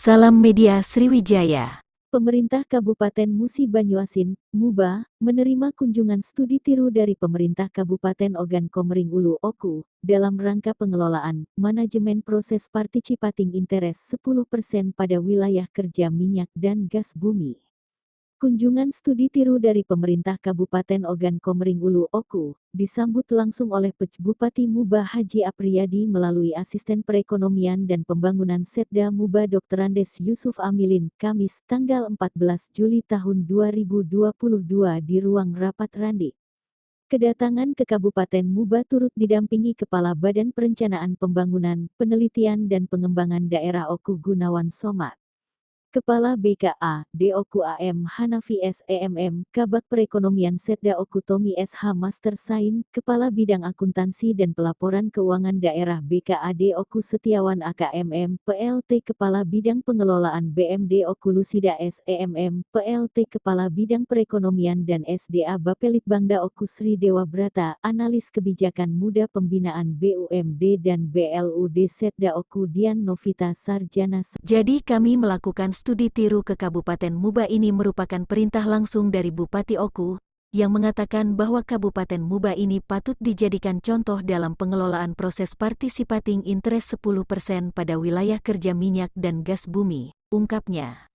Salam Media Sriwijaya. Pemerintah Kabupaten Musi Banyuasin, MUBA, menerima kunjungan studi tiru dari Pemerintah Kabupaten Ogan Komering Ulu Oku, dalam rangka pengelolaan, manajemen proses participating interest 10% pada wilayah kerja minyak dan gas bumi. Kunjungan studi tiru dari Pemerintah Kabupaten Ogan Komering Ulu Oku disambut langsung oleh Bupati MUBA Haji Apriyadi melalui Asisten Perekonomian dan Pembangunan Setda MUBA Dr. Andes Yusuf Amilin, Kamis, tanggal 14 Juli tahun 2022 di ruang rapat Randi. Kedatangan ke Kabupaten MUBA turut didampingi Kepala Badan Perencanaan Pembangunan, Penelitian dan Pengembangan Daerah Oku Gunawan Somad, Kepala BKA, Doku AM Hanafi SEMM, Kabak Perekonomian Setda Oku Tomi SH Master Sain, Kepala Bidang Akuntansi dan Pelaporan Keuangan Daerah BKA Doku Setiawan AKMM, PLT Kepala Bidang Pengelolaan BMD Oku Lusida SEMM, PLT Kepala Bidang Perekonomian dan SDA Bapelitbangda Oku Sri Dewa Brata, Analis Kebijakan Muda Pembinaan BUMD dan BLUD Setda Oku Dian Novita Sarjana. Jadi kami melakukan studi tiru ke Kabupaten MUBA ini merupakan perintah langsung dari Bupati Oku, yang mengatakan bahwa Kabupaten MUBA ini patut dijadikan contoh dalam pengelolaan proses participating interest 10% pada wilayah kerja minyak dan gas bumi, ungkapnya.